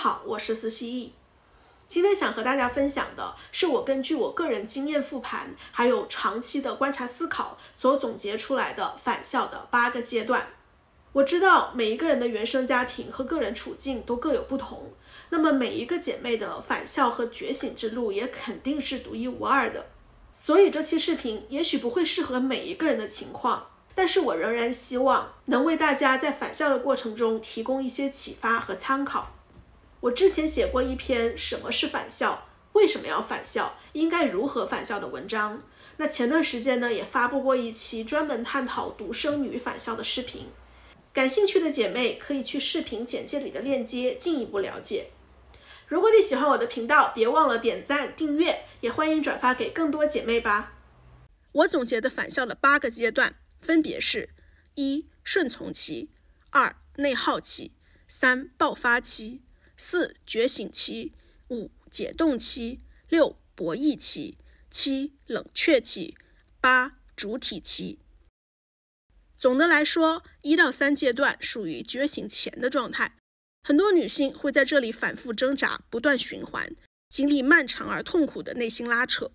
好，我是思蜥蜴。今天想和大家分享的是我根据我个人经验复盘，还有长期的观察思考所总结出来的返校的8个阶段。我知道每一个人的原生家庭和个人处境都各有不同，那么每一个姐妹的返校和觉醒之路也肯定是独一无二的。所以这期视频也许不会适合每一个人的情况，但是我仍然希望能为大家在返校的过程中提供一些启发和参考。我之前写过一篇什么是返校，为什么要返校，应该如何返校的文章。那前段时间呢，也发布过一期专门探讨独生女返校的视频，感兴趣的姐妹可以去视频简介里的链接进一步了解。如果你喜欢我的频道，别忘了点赞订阅，也欢迎转发给更多姐妹吧。我总结的返校的8个阶段分别是：1. 顺从期， 2. 内耗期， 3. 爆发期， 4. 觉醒期， 5. 解冻期， 6. 博弈期， 7. 冷却期， 8. 主体期。总的来说，1到3阶段属于觉醒前的状态，很多女性会在这里反复挣扎，不断循环，经历漫长而痛苦的内心拉扯，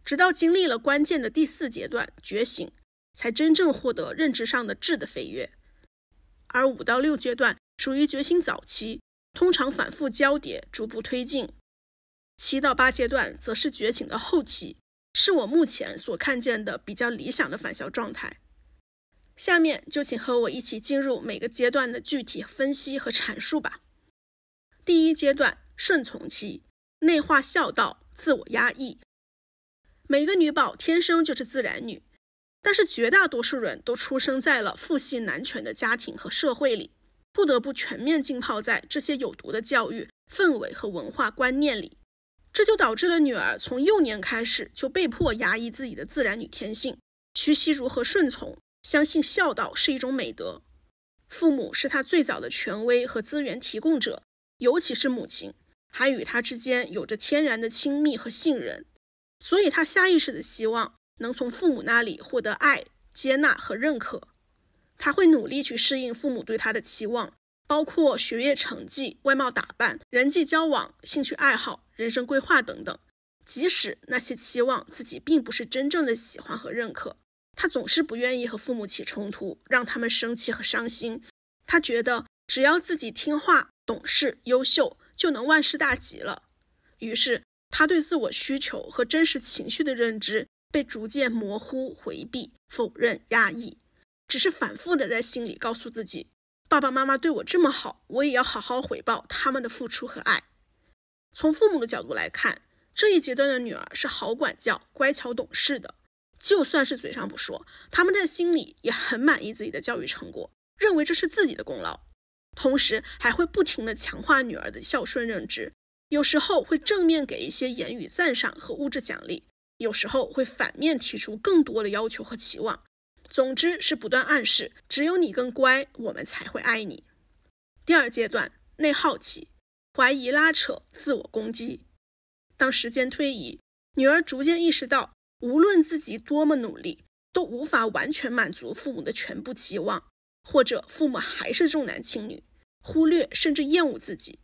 直到经历了关键的第4阶段觉醒，才真正获得认知上的质的飞跃。而5到6阶段属于觉醒早期，通常反复交叠，逐步推进。7到8阶段则是觉醒的后期，是我目前所看见的比较理想的返校状态。下面就请和我一起进入每个阶段的具体分析和阐述吧。第1阶段，顺从期，内化孝道，自我压抑。每个女宝天生就是自然女，但是绝大多数人都出生在了父系男权的家庭和社会里，不得不全面浸泡在这些有毒的教育氛围和文化观念里，这就导致了女儿从幼年开始就被迫压抑自己的自然女天性，学习如何顺从，相信孝道是一种美德。父母是她最早的权威和资源提供者，尤其是母亲，还与她之间有着天然的亲密和信任，所以她下意识的希望能从父母那里获得爱、接纳和认可。她会努力去适应父母对她的期望，包括学业成绩、外貌打扮、人际交往、兴趣爱好、人生规划等等，即使那些期望自己并不是真正的喜欢和认可。他总是不愿意和父母起冲突，让他们生气和伤心。他觉得只要自己听话、懂事、优秀，就能万事大吉了。于是他对自我需求和真实情绪的认知被逐渐模糊、回避、否认、压抑，只是反复的在心里告诉自己，爸爸妈妈对我这么好，我也要好好回报他们的付出和爱。从父母的角度来看，这一阶段的女儿是好管教、乖巧懂事的，就算是嘴上不说，他们在心里也很满意自己的教育成果，认为这是自己的功劳，同时还会不停地强化女儿的孝顺认知，有时候会正面给一些言语赞赏和物质奖励，有时候会反面提出更多的要求和期望，总之是不断暗示，只有你更乖，我们才会爱你。第2阶段，内耗期，怀疑拉扯，自我攻击。当时间推移，女儿逐渐意识到，无论自己多么努力，都无法完全满足父母的全部期望，或者父母还是重男轻女，忽略甚至厌恶自己。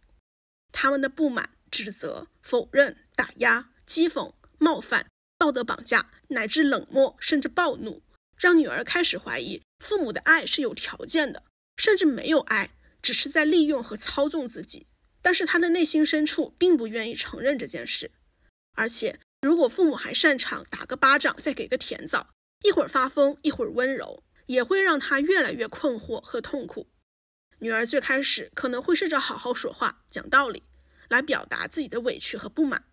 他们的不满、指责、否认、打压、讥讽、冒犯、道德绑架，乃至冷漠甚至暴怒，让女儿开始怀疑父母的爱是有条件的，甚至没有爱，只是在利用和操纵自己。但是她的内心深处并不愿意承认这件事，而且如果父母还擅长打个巴掌再给个甜枣，一会儿发疯一会儿温柔，也会让她越来越困惑和痛苦。女儿最开始可能会试着好好说话、讲道理，来表达自己的委屈和不满，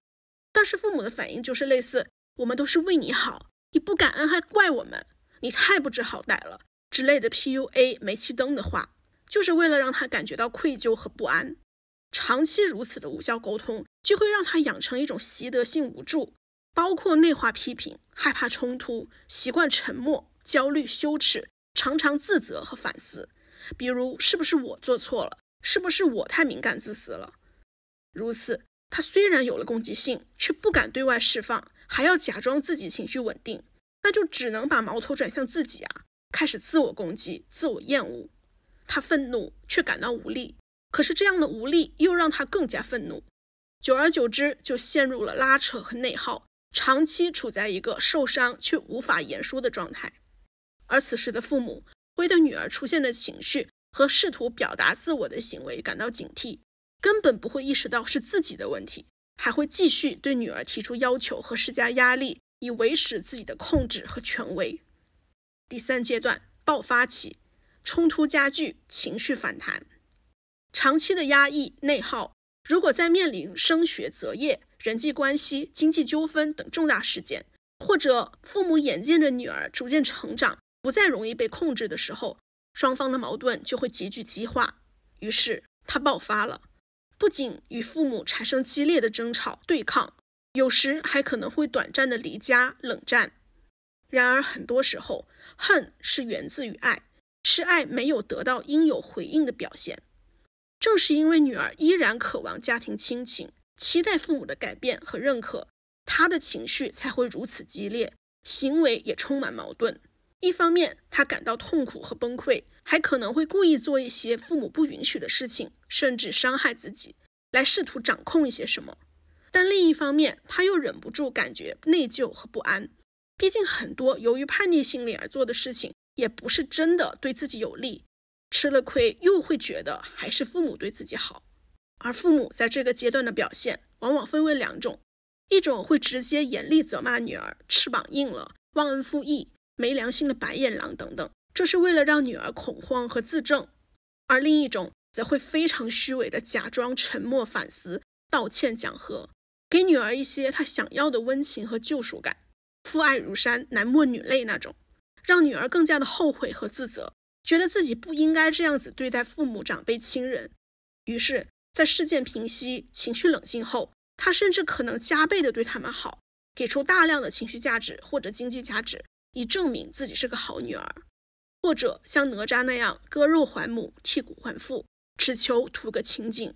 但是父母的反应就是类似我们都是为你好，你不感恩还怪我们，你太不知好歹了之类的 PUA 煤气灯的话，就是为了让她感觉到愧疚和不安。长期如此的无效沟通，就会让她养成一种习得性无助，包括内化批评、害怕冲突、习惯沉默、焦虑、羞耻，常常自责和反思，比如是不是我做错了，是不是我太敏感自私了。如此，她虽然有了攻击性，却不敢对外释放，还要假装自己情绪稳定，那就只能把矛头转向自己啊，开始自我攻击、自我厌恶。她愤怒却感到无力，可是这样的无力又让他更加愤怒，久而久之就陷入了拉扯和内耗，长期处在一个受伤却无法言说的状态。而此时的父母会对女儿出现的情绪和试图表达自我的行为感到警惕，根本不会意识到是自己的问题，还会继续对女儿提出要求和施加压力，以维持自己的控制和权威。第3阶段，爆发期，冲突加剧，情绪反弹。长期的压抑、内耗，如果在面临升学、择业、人际关系、经济纠纷等重大事件，或者父母眼见着女儿逐渐成长，不再容易被控制的时候，双方的矛盾就会急剧激化，于是它爆发了。不仅与父母产生激烈的争吵、对抗，有时还可能会短暂的离家、冷战。然而很多时候，恨是源自于爱，是爱没有得到应有回应的表现。正是因为女儿依然渴望家庭亲情，期待父母的改变和认可，她的情绪才会如此激烈，行为也充满矛盾。一方面，她感到痛苦和崩溃，还可能会故意做一些父母不允许的事情，甚至伤害自己，来试图掌控一些什么。但另一方面，她又忍不住感觉内疚和不安，毕竟很多由于叛逆心理而做的事情，也不是真的对自己有利，吃了亏又会觉得还是父母对自己好。而父母在这个阶段的表现往往分为2种，一种会直接严厉责骂女儿翅膀硬了、忘恩负义、没良心的白眼狼等等，这是为了让女儿恐慌和自证；而另一种则会非常虚伪的假装沉默反思、道歉讲和，给女儿一些她想要的温情和救赎感，父爱如山、男默女泪那种，让女儿更加的后悔和自责，觉得自己不应该这样子对待父母、长辈、亲人。于是在事件平息、情绪冷静后，她甚至可能加倍的对他们好，给出大量的情绪价值或者经济价值，以证明自己是个好女儿。或者像哪吒那样割肉还母、剔骨还父，只求图个清净。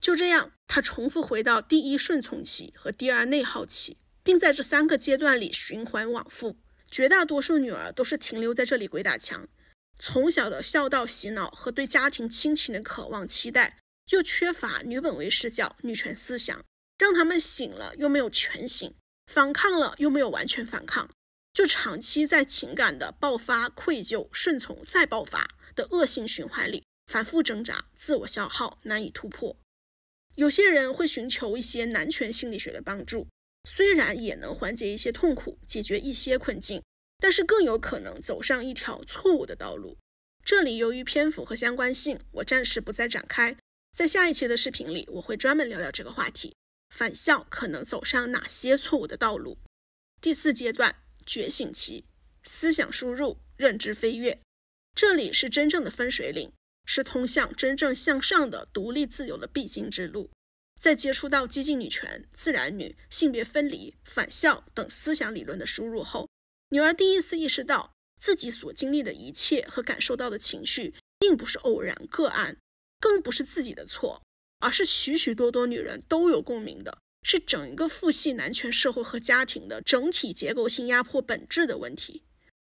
就这样，她重复回到第1顺从期和第2内耗期，并在这3个阶段里循环往复。绝大多数女儿都是停留在这里鬼打墙，从小的孝道洗脑和对家庭亲情的渴望期待，又缺乏女本位视角、女权思想，让他们醒了又没有全醒，反抗了又没有完全反抗，就长期在情感的爆发、愧疚、顺从再爆发的恶性循环里反复挣扎，自我消耗，难以突破。有些人会寻求一些男权心理学的帮助，虽然也能缓解一些痛苦，解决一些困境，但是更有可能走上一条错误的道路。这里由于篇幅和相关性，我暂时不再展开，在下一期的视频里，我会专门聊聊这个话题，返校可能走上哪些错误的道路。第4阶段，觉醒期，思想输入，认知飞跃。这里是真正的分水岭，是通向真正向上的独立自由的必经之路。在接触到激进女权、自然女、性别分离、返校等思想理论的输入后，女儿第一次意识到自己所经历的一切和感受到的情绪并不是偶然个案，更不是自己的错，而是许许多多女人都有共鸣的，是整一个父系男权社会和家庭的整体结构性压迫本质的问题。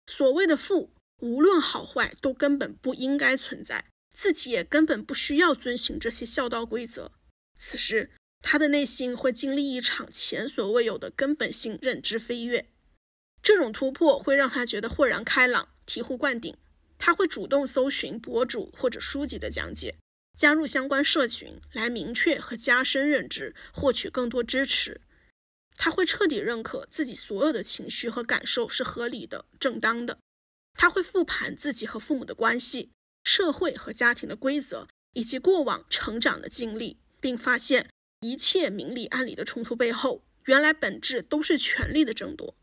所谓的父，无论好坏都根本不应该存在，自己也根本不需要遵循这些孝道规则。此时他的内心会经历一场前所未有的根本性认知飞跃，这种突破会让他觉得豁然开朗、醍醐灌顶。他会主动搜寻博主或者书籍的讲解，加入相关社群来明确和加深认知，获取更多支持。他会彻底认可自己所有的情绪和感受是合理的、正当的。他会复盘自己和父母的关系、社会和家庭的规则，以及过往成长的经历，并发现一切明里暗里的冲突背后，原来本质都是权力的争夺。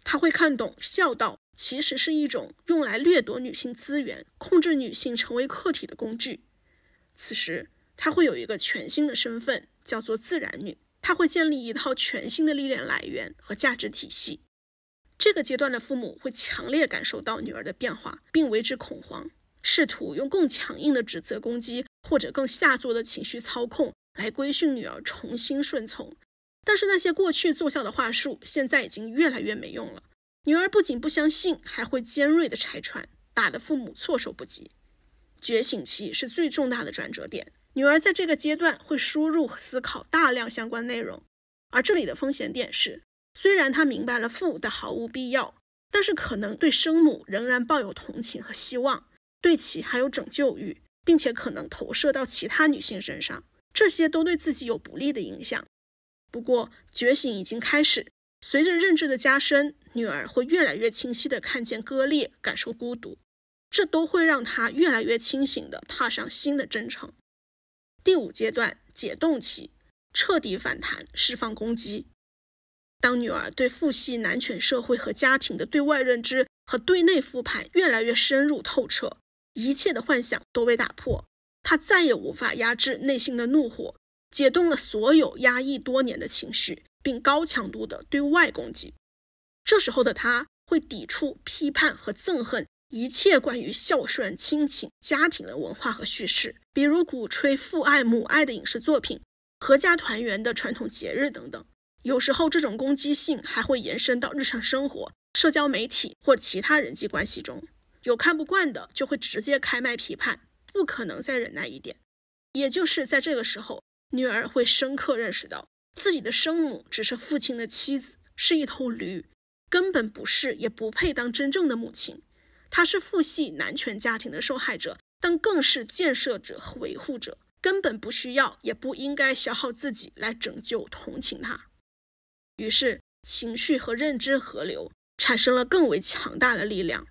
他会看懂孝道其实是一种用来掠夺女性资源、控制女性成为客体的工具。此时他会有一个全新的身份，叫做自然女。他会建立一套全新的力量来源和价值体系。这个阶段的父母会强烈感受到女儿的变化，并为之恐慌，试图用更强硬的指责攻击或者更下作的情绪操控来规训女儿重新顺从。但是那些过去奏效的话术现在已经越来越没用了，女儿不仅不相信，还会尖锐的拆穿，打得父母措手不及。觉醒期是最重大的转折点。女儿在这个阶段会输入和思考大量相关内容，而这里的风险点是，虽然她明白了父的毫无必要，但是可能对生母仍然抱有同情和希望，对其还有拯救欲，并且可能投射到其他女性身上，这些都对自己有不利的影响。不过觉醒已经开始，随着认知的加深，女儿会越来越清晰地看见割裂，感受孤独，这都会让她越来越清醒地踏上新的征程。第5阶段，解冻期，彻底反弹，释放攻击。当女儿对父系男权社会和家庭的对外认知和对内复盘越来越深入透彻，一切的幻想都被打破，她再也无法压制内心的怒火，解冻了所有压抑多年的情绪，并高强度的对外攻击。这时候的她会抵触、批判和憎恨一切关于孝顺、亲情、家庭的文化和叙事，比如鼓吹父爱母爱的影视作品、合家团圆的传统节日等等。有时候这种攻击性还会延伸到日常生活、社交媒体或其他人际关系中，有看不惯的就会直接开麦批判，不可能再忍耐一点。也就是在这个时候，女儿会深刻认识到自己的生母只是父亲的妻子，是一头驴，根本不是也不配当真正的母亲。她是父系男权家庭的受害者，但更是建设者和维护者，根本不需要也不应该消耗自己来拯救同情她。于是情绪和认知河流产生了更为强大的力量，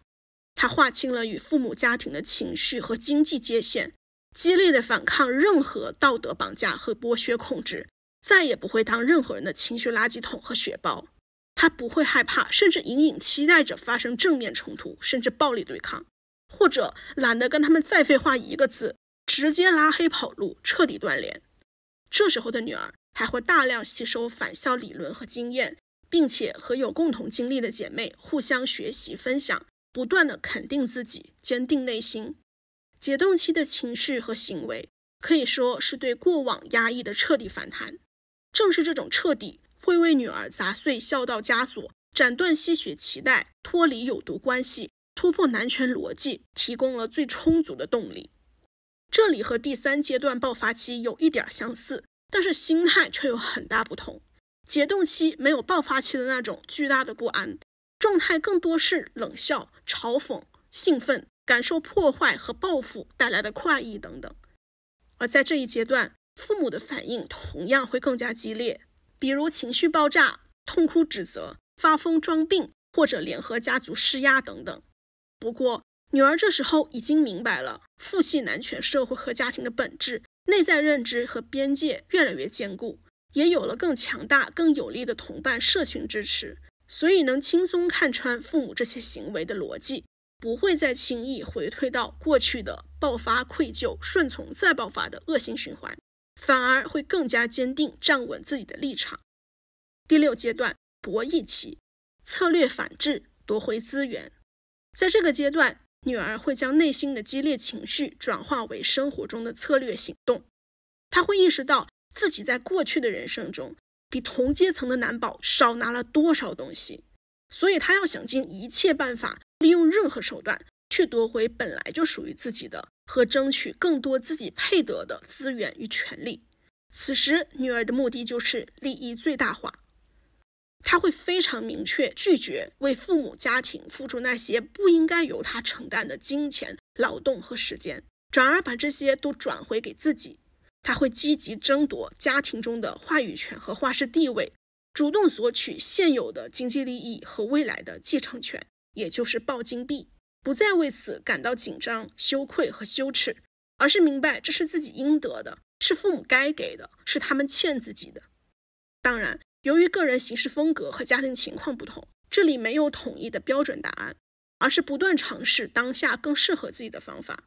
她划清了与父母家庭的情绪和经济界限，激烈的反抗任何道德绑架和剥削控制，再也不会当任何人的情绪垃圾桶和血包。他不会害怕，甚至隐隐期待着发生正面冲突，甚至暴力对抗，或者懒得跟他们再废话一个字，直接拉黑跑路，彻底断联。这时候的女儿还会大量吸收返校理论和经验，并且和有共同经历的姐妹互相学习分享，不断地肯定自己，坚定内心。解冻期的情绪和行为可以说是对过往压抑的彻底反弹，正是这种彻底会为女儿砸碎孝道枷锁，斩断吸血脐带，脱离有毒关系，突破男权逻辑，提供了最充足的动力。这里和第3阶段爆发期有一点相似，但是心态却有很大不同。解冻期没有爆发期的那种巨大的不安，状态更多是冷笑、嘲讽、兴奋，感受破坏和报复带来的快意等等。而在这一阶段，父母的反应同样会更加激烈，比如情绪爆炸、痛哭指责、发疯装病，或者联合家族施压等等。不过女儿这时候已经明白了父系男权社会和家庭的本质，内在认知和边界越来越坚固，也有了更强大更有力的同伴社群支持，所以能轻松看穿父母这些行为的逻辑，不会再轻易回退到过去的爆发、愧疚、顺从再爆发的恶性循环，反而会更加坚定站稳自己的立场。第6阶段，博弈期，策略反制，夺回资源。在这个阶段，女儿会将内心的激烈情绪转化为生活中的策略行动。她会意识到自己在过去的人生中比同阶层的男宝少拿了多少东西，所以她要想尽一切办法，利用任何手段去夺回本来就属于自己的和争取更多自己配得的资源与权利。此时女儿的目的就是利益最大化，她会非常明确拒绝为父母家庭付出那些不应该由她承担的金钱、劳动和时间，转而把这些都转回给自己。她会积极争夺家庭中的话语权和话事地位，主动索取现有的经济利益和未来的继承权，也就是抱金币，不再为此感到紧张、羞愧和羞耻，而是明白这是自己应得的，是父母该给的，是他们欠自己的。当然，由于个人行事风格和家庭情况不同，这里没有统一的标准答案，而是不断尝试当下更适合自己的方法，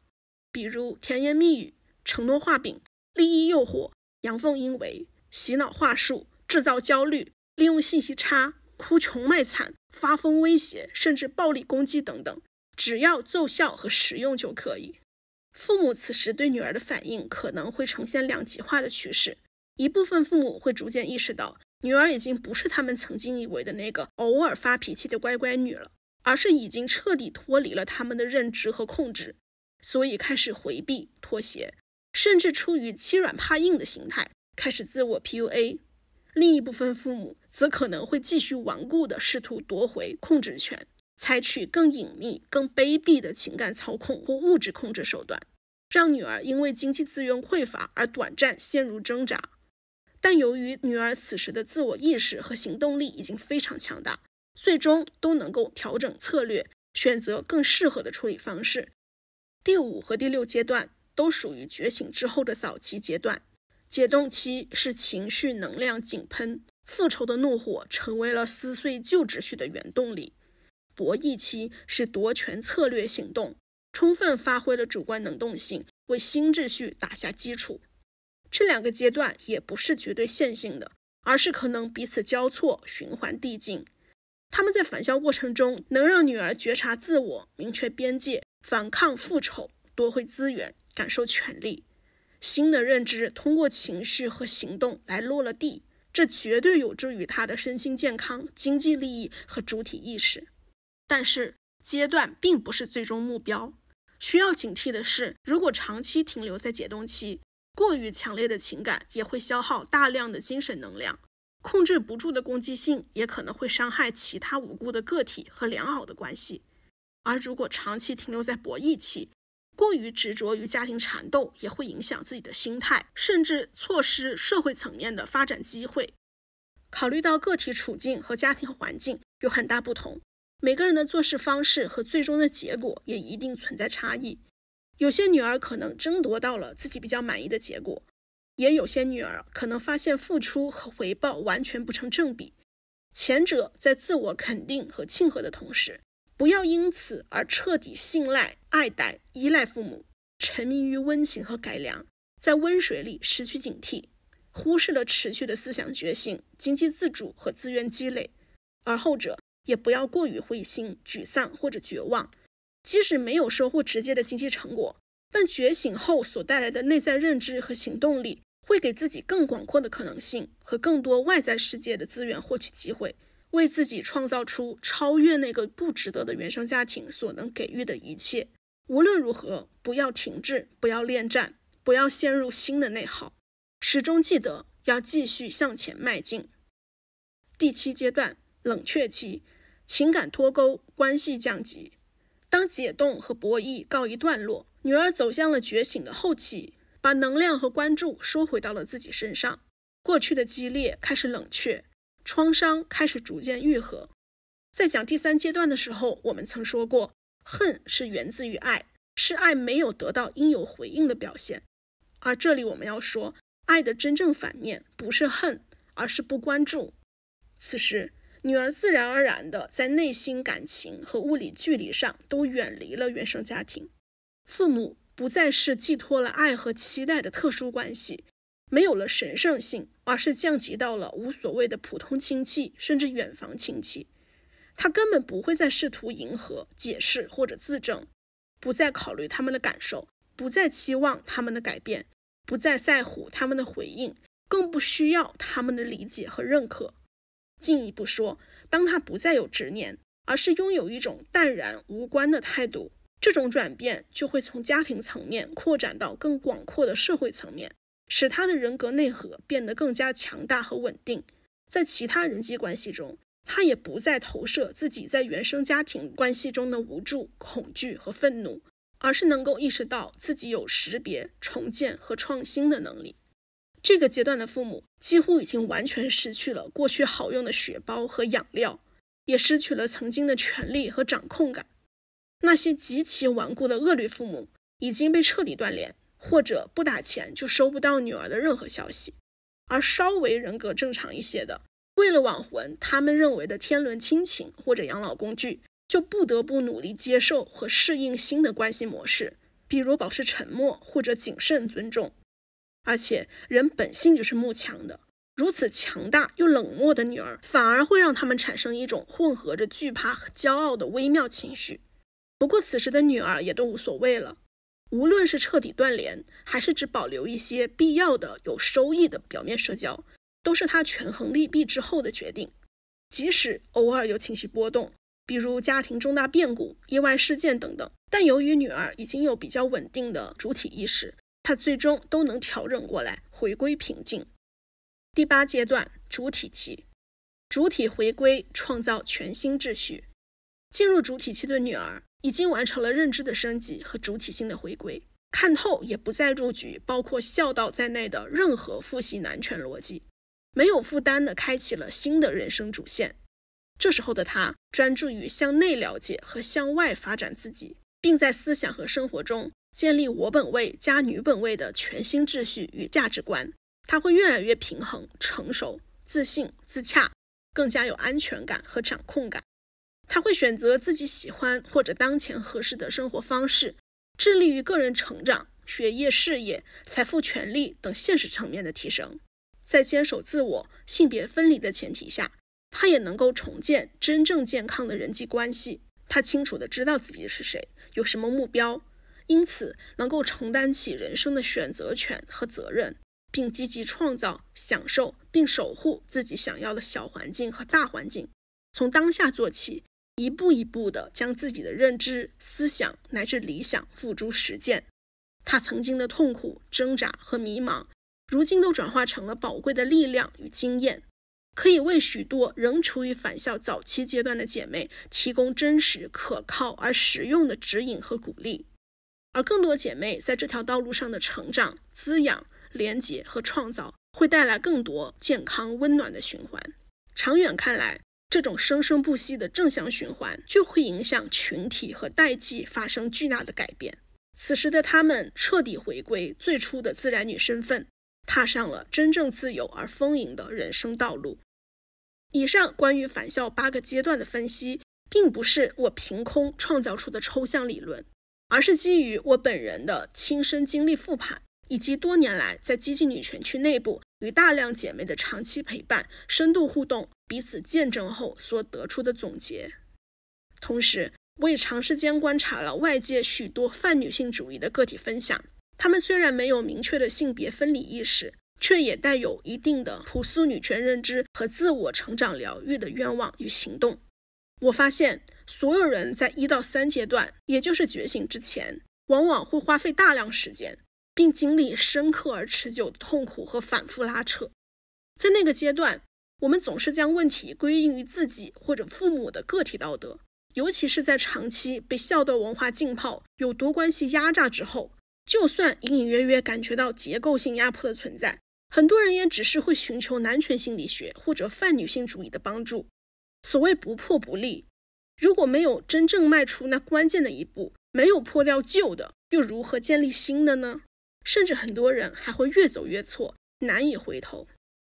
比如甜言蜜语、承诺画饼、利益诱惑、阳奉阴违、洗脑话术、制造焦虑、利用信息差、哭穷卖惨、发疯威胁，甚至暴力攻击等等，只要奏效和实用就可以。父母此时对女儿的反应可能会呈现两极化的趋势，一部分父母会逐渐意识到女儿已经不是他们曾经以为的那个偶尔发脾气的乖乖女了，而是已经彻底脱离了他们的认知和控制，所以开始回避、妥协，甚至出于欺软怕硬的心态，开始自我 PUA。另一部分父母则可能会继续顽固地试图夺回控制权，采取更隐秘、更卑鄙的情感操控或物质控制手段，让女儿因为经济资源匮乏而短暂陷入挣扎。但由于女儿此时的自我意识和行动力已经非常强大，最终都能够调整策略，选择更适合的处理方式。第5和第6阶段都属于觉醒之后的早期阶段。解冻期是情绪能量井喷，复仇的怒火成为了撕碎旧秩序的原动力。博弈期是夺权策略行动，充分发挥了主观能动性，为新秩序打下基础。这2个阶段也不是绝对线性的，而是可能彼此交错，循环递进。他们在返校过程中能让女儿觉察自我，明确边界，反抗复仇，夺回资源，感受权利。新的认知通过情绪和行动来落了地，这绝对有助于她的身心健康、经济利益和主体意识。但是阶段并不是最终目标，需要警惕的是，如果长期停留在解冻期，过于强烈的情感也会消耗大量的精神能量，控制不住的攻击性也可能会伤害其他无辜的个体和良好的关系。而如果长期停留在博弈期，过于执着于家庭缠斗，也会影响自己的心态，甚至错失社会层面的发展机会。考虑到个体处境和家庭环境有很大不同，每个人的做事方式和最终的结果也一定存在差异。有些女儿可能争夺到了自己比较满意的结果，也有些女儿可能发现付出和回报完全不成正比。前者在自我肯定和庆贺的同时，不要因此而彻底信赖、爱戴、依赖父母，沉迷于温情和改良，在温水里失去警惕，忽视了持续的思想觉醒、经济自主和资源积累。而后者也不要过于灰心、沮丧或者绝望，即使没有收获直接的经济成果，但觉醒后所带来的内在认知和行动力，会给自己更广阔的可能性和更多外在世界的资源获取机会，为自己创造出超越那个不值得的原生家庭所能给予的一切。无论如何，不要停滞，不要恋战，不要陷入新的内耗，始终记得要继续向前迈进。第7阶段，冷却期，情感脱钩，关系降级。当解冻和博弈告一段落，女儿走向了觉醒的后期，把能量和关注收回到了自己身上，过去的激烈开始冷却，创伤开始逐渐愈合。在讲第3阶段的时候，我们曾说过，恨是源自于爱，是爱没有得到应有回应的表现。而这里我们要说，爱的真正反面不是恨，而是不关注。此时女儿自然而然地在内心感情和物理距离上都远离了原生家庭，父母不再是寄托了爱和期待的特殊关系，没有了神圣性，而是降级到了无所谓的普通亲戚，甚至远房亲戚。他根本不会再试图迎合、解释或者自证，不再考虑他们的感受，不再期望他们的改变，不再在乎他们的回应，更不需要他们的理解和认可。进一步说，当他不再有执念，而是拥有一种淡然无关的态度，这种转变就会从家庭层面扩展到更广阔的社会层面，使他的人格内核变得更加强大和稳定。在其他人际关系中，他也不再投射自己在原生家庭关系中的无助、恐惧和愤怒，而是能够意识到自己有识别、重建和创新的能力。这个阶段的父母几乎已经完全失去了过去好用的血包和养料，也失去了曾经的权力和掌控感。那些极其顽固的恶劣父母已经被彻底断联，或者不打钱就收不到女儿的任何消息。而稍微人格正常一些的，为了挽回他们认为的天伦亲情或者养老工具，就不得不努力接受和适应新的关系模式，比如保持沉默或者谨慎尊重。而且人本性就是慕强的，如此强大又冷漠的女儿，反而会让他们产生一种混合着惧怕和骄傲的微妙情绪。不过此时的女儿也都无所谓了，无论是彻底断联，还是只保留一些必要的有收益的表面社交，都是她权衡利弊之后的决定。即使偶尔有情绪波动，比如家庭重大变故、意外事件等等。但由于女儿已经有比较稳定的主体意识，她最终都能调整过来，回归平静。第8阶段，主体期。主体回归，创造全新秩序。进入主体期的女儿已经完成了认知的升级和主体性的回归，看透也不再入局包括孝道在内的任何父系男权逻辑，没有负担地开启了新的人生主线。这时候的她专注于向内了解和向外发展自己，并在思想和生活中建立我本位加女本位的全新秩序与价值观。她会越来越平衡、成熟、自信、自洽，更加有安全感和掌控感。她会选择自己喜欢或者当前合适的生活方式，致力于个人成长、学业、事业、财富、权利等现实层面的提升。在坚守自我、性别分离的前提下，她也能够重建真正健康的人际关系。她清楚地知道自己是谁，有什么目标，因此能够承担起人生的选择权和责任，并积极创造、享受并守护自己想要的小环境和大环境。从当下做起，一步一步地将自己的认知、思想乃至理想付诸实践。他曾经的痛苦、挣扎和迷茫，如今都转化成了宝贵的力量与经验，可以为许多仍处于返校早期阶段的姐妹提供真实、可靠而实用的指引和鼓励。而更多姐妹在这条道路上的成长、滋养、连结和创造，会带来更多健康、温暖的循环。长远看来，这种生生不息的正向循环就会影响群体和代际发生巨大的改变。此时的她们彻底回归最初的自然女身份，踏上了真正自由而丰盈的人生道路。以上关于返校8个阶段的分析，并不是我凭空创造出的抽象理论，而是基于我本人的亲身经历复盘，以及多年来在激进女权区内部与大量姐妹的长期陪伴、深度互动、彼此见证后所得出的总结。同时，我也长时间观察了外界许多泛女性主义的个体分享，她们虽然没有明确的性别分离意识，却也带有一定的朴素女权认知和自我成长疗愈的愿望与行动。我发现所有人在1到3阶段，也就是觉醒之前，往往会花费大量时间，并经历深刻而持久的痛苦和反复拉扯。在那个阶段，我们总是将问题归因于自己或者父母的个体道德，尤其是在长期被孝道文化浸泡、有多关系压榨之后，就算隐隐约约感觉到结构性压迫的存在，很多人也只是会寻求男权心理学或者泛女性主义的帮助。所谓不破不立，如果没有真正迈出那关键的一步，没有破掉旧的，又如何建立新的呢？甚至很多人还会越走越错，难以回头。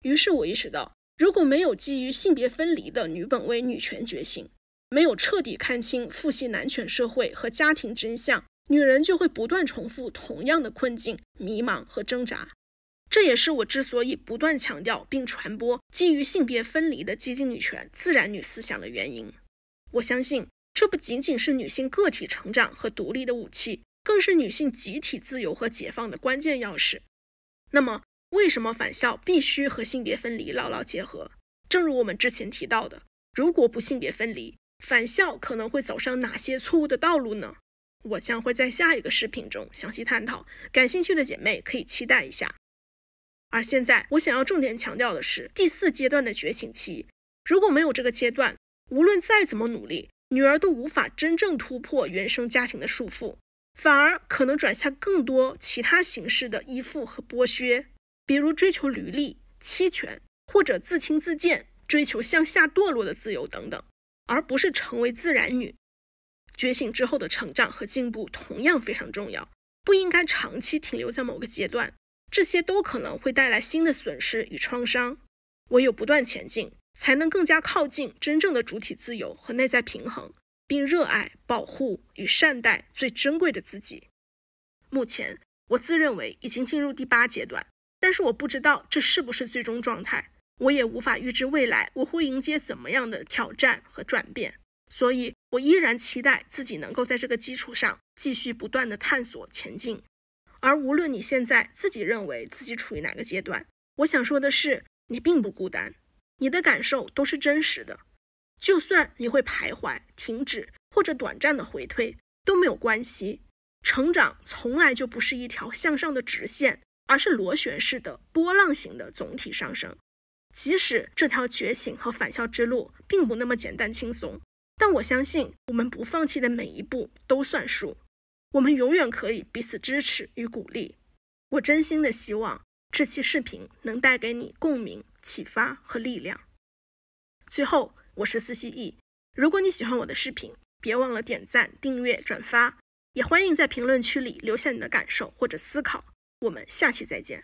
于是我意识到，如果没有基于性别分离的女本位女权觉醒，没有彻底看清父系男权社会和家庭真相，女人就会不断重复同样的困境、迷茫和挣扎。这也是我之所以不断强调并传播基于性别分离的激进女权、自然女思想的原因。我相信，这不仅仅是女性个体成长和独立的武器，更是女性集体自由和解放的关键钥匙。那么，为什么返校必须和性别分离牢牢结合？正如我们之前提到的，如果不性别分离，返校可能会走上哪些错误的道路呢？我将会在下一个视频中详细探讨，感兴趣的姐妹可以期待一下。而现在我想要重点强调的是第4阶段的觉醒期。如果没有这个阶段，无论再怎么努力，女儿都无法真正突破原生家庭的束缚，反而可能转向更多其他形式的依附和剥削，比如追求履历、妻权，或者自轻自贱，追求向下堕落的自由等等，而不是成为自然女。觉醒之后的成长和进步同样非常重要，不应该长期停留在某个阶段，这些都可能会带来新的损失与创伤。唯有不断前进，才能更加靠近真正的主体自由和内在平衡，并热爱、保护与善待最珍贵的自己。目前，我自认为已经进入第8阶段，但是我不知道这是不是最终状态，我也无法预知未来我会迎接怎么样的挑战和转变，所以我依然期待自己能够在这个基础上继续不断的探索前进。而无论你现在自己认为自己处于哪个阶段，我想说的是，你并不孤单，你的感受都是真实的。就算你会徘徊、停止或者短暂的回退，都没有关系。成长从来就不是一条向上的直线，而是螺旋式的波浪形的总体上升。即使这条觉醒和返校之路并不那么简单轻松，但我相信我们不放弃的每一步都算数。我们永远可以彼此支持与鼓励。我真心的希望这期视频能带给你共鸣、启发和力量。最后，我是思希逸，如果你喜欢我的视频，别忘了点赞、订阅、转发，也欢迎在评论区里留下你的感受或者思考。我们下期再见。